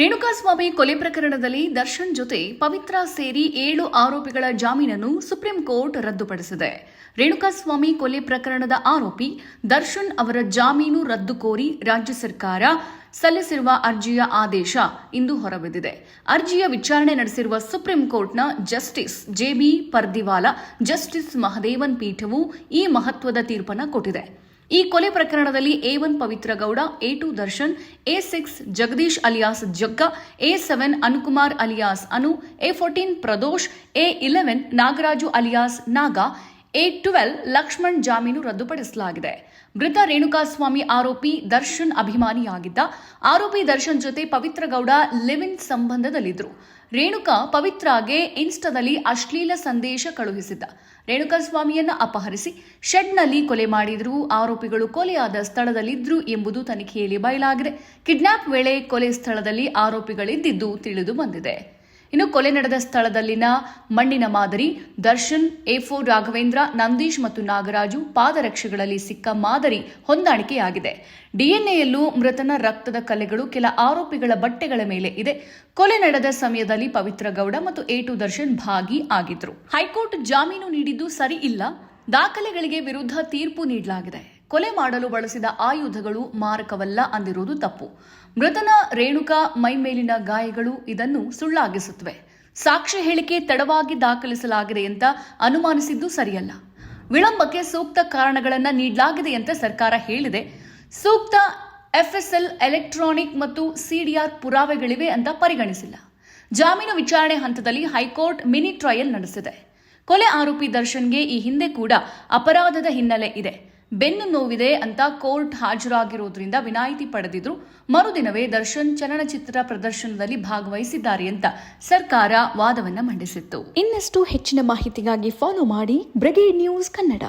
ರೇಣುಕಾಸ್ವಾಮಿ ಕೊಲೆ ಪ್ರಕರಣದಲ್ಲಿ ದರ್ಶನ್ ಜೊತೆ ಪವಿತ್ರ ಸೇರಿ 7 ಆರೋಪಿಗಳ ಜಾಮೀನನ್ನು ಸುಪ್ರೀಂ ಕೋರ್ಟ್ ರದ್ದುಪಡಿಸಿದೆ. ರೇಣುಕಾಸ್ವಾಮಿ ಕೊಲೆ ಪ್ರಕರಣದ ಆರೋಪಿ ದರ್ಶನ್ ಅವರ ಜಾಮೀನು ರದ್ದು ಕೋರಿ ರಾಜ್ಯ ಸರ್ಕಾರ ಸಲ್ಲಿಸಿರುವ ಅರ್ಜಿಯ ಆದೇಶ ಇಂದು ಹೊರಬಿದ್ದಿದೆ. ಅರ್ಜಿಯ ವಿಚಾರಣೆ ನಡೆಸಿರುವ ಸುಪ್ರೀಂ ಕೋರ್ಟ್ನ justice J B Pardiwala, justice Mahadevan ಪೀಠವು ಈ ಮಹತ್ವದ ತೀರ್ಪನ್ನು ಕೊಟ್ಟಿದೆ. ಈ ಕೊಲೆ ಪ್ರಕರಣದಲ್ಲಿ A1 Pavitra Gowda, A2 Darshan, A6 Jagadish alias Jagga, A7 Anukumar alias Anu, A14 Pradosh, A11 Nagaraju alias Naga, A12 Lakshman ಜಾಮೀನು ರದ್ದುಪಡಿಸಲಾಗಿದೆ. ಮೃತ ರೇಣುಕಾಸ್ವಾಮಿ ಆರೋಪಿ ದರ್ಶನ್ ಅಭಿಮಾನಿಯಾಗಿದ್ದ. ಆರೋಪಿ ದರ್ಶನ್ ಜೊತೆ ಪವಿತ್ರ ಗೌಡ ಲಿವ್ ಇನ್ ಸಂಬಂಧದಲ್ಲಿದ್ದರು. ರೇಣುಕಾ ಪವಿತ್ರಾಗೆ ಇನ್ಸ್ಟಾದಲ್ಲಿ ಅಶ್ಲೀಲ ಸಂದೇಶ ಕಳುಹಿಸಿದ್ದ. ರೇಣುಕಾಸ್ವಾಮಿಯನ್ನ ಅಪಹರಿಸಿ ಶೆಡ್ನಲ್ಲಿ ಕೊಲೆ ಮಾಡಿದ್ರು. ಆರೋಪಿಗಳು ಕೊಲೆಯಾದ ಸ್ಥಳದಲ್ಲಿದ್ರು ಎಂಬುದು ತನಿಖೆಯಲ್ಲಿ ಬಯಲಾಗಿದೆ. ಕಿಡ್ನಾಪ್ ವೇಳೆ ಕೊಲೆ ಸ್ಥಳದಲ್ಲಿ ಆರೋಪಿಗಳಿದ್ದಿದ್ದು ತಿಳಿದು ಬಂದಿದೆ. ಇನ್ನು ಕೊಲೆ ನಡೆದ ಸ್ಥಳದಲ್ಲಿನ ಮಣ್ಣಿನ ಮಾದರಿ ದರ್ಶನ್, A4 ರಾಘವೇಂದ್ರ, ನಂದೀಶ್ ಮತ್ತು ನಾಗರಾಜು ಪಾದರಕ್ಷೆಗಳಲ್ಲಿ ಸಿಕ್ಕ ಮಾದರಿ ಹೊಂದಾಣಿಕೆಯಾಗಿದೆ. ಡಿಎನ್ಎಯಲ್ಲೂ ಮೃತನ ರಕ್ತದ ಕಲೆಗಳು ಕೆಲ ಆರೋಪಿಗಳ ಬಟ್ಟೆಗಳ ಮೇಲೆ ಇದೆ. ಕೊಲೆ ನಡೆದ ಸಮಯದಲ್ಲಿ ಪವಿತ್ರ ಗೌಡ ಮತ್ತು A2 ದರ್ಶನ್ ಭಾಗಿ ಆಗಿದ್ರು. ಹೈಕೋರ್ಟ್ ಜಾಮೀನು ನೀಡಿದ್ದು ಸರಿ ಇಲ್ಲ. ದಾಖಲೆಗಳಿಗೆ ವಿರುದ್ಧ ತೀರ್ಪು ನೀಡಲಾಗಿದೆ. ಕೊಲೆ ಮಾಡಲು ಬಳಸಿದ ಆಯುಧಗಳು ಮಾರಕವಲ್ಲ ಅಂದಿರುವುದು ತಪ್ಪು. ಮೃತನ ರೇಣುಕಾ ಮೈಮೇಲಿನ ಗಾಯಗಳು ಇದನ್ನು ಸುಳ್ಳಾಗಿಸುತ್ತವೆ. ಸಾಕ್ಷ್ಯ ಹೇಳಿಕೆ ತಡವಾಗಿ ದಾಖಲಿಸಲಾಗಿದೆ ಅಂತ ಅನುಮಾನಿಸಿದ್ದು ಸರಿಯಲ್ಲ. ವಿಳಂಬಕ್ಕೆ ಸೂಕ್ತ ಕಾರಣಗಳನ್ನು ನೀಡಲಾಗಿದೆ ಅಂತ ಸರ್ಕಾರ ಹೇಳಿದೆ. ಸೂಕ್ತ FSL ಎಲೆಕ್ಟ್ರಾನಿಕ್ ಮತ್ತು CDR ಪುರಾವೆಗಳಿವೆ ಅಂತ ಪರಿಗಣಿಸಿಲ್ಲ. ಜಾಮೀನು ವಿಚಾರಣೆ ಹಂತದಲ್ಲಿ ಹೈಕೋರ್ಟ್ ಮಿನಿ ಟ್ರಯಲ್ ನಡೆಸಿದೆ. ಕೊಲೆ ಆರೋಪಿ ದರ್ಶನ್ಗೆ ಈ ಹಿಂದೆ ಕೂಡ ಅಪರಾಧದ ಹಿನ್ನೆಲೆ ಇದೆ. ಬೆನ್ನು ನೋವಿದೆ ಅಂತ ಕೋರ್ಟ್ ಹಾಜರಾಗಿರೋದ್ರಿಂದ ವಿನಾಯಿತಿ ಪಡೆದಿದ್ರು. ಮರುದಿನವೇ ದರ್ಶನ್ ಚಲನಚಿತ್ರ ಪ್ರದರ್ಶನದಲ್ಲಿ ಭಾಗವಹಿಸಿದ್ದಾರೆ ಅಂತ ಸರ್ಕಾರ ವಾದವನ್ನ ಮಂಡಿಸಿತ್ತು. ಇನ್ನಷ್ಟು ಹೆಚ್ಚಿನ ಮಾಹಿತಿಗಾಗಿ ಫಾಲೋ ಮಾಡಿ ಬ್ರಿಗೇಡ್ ನ್ಯೂಸ್ ಕನ್ನಡ.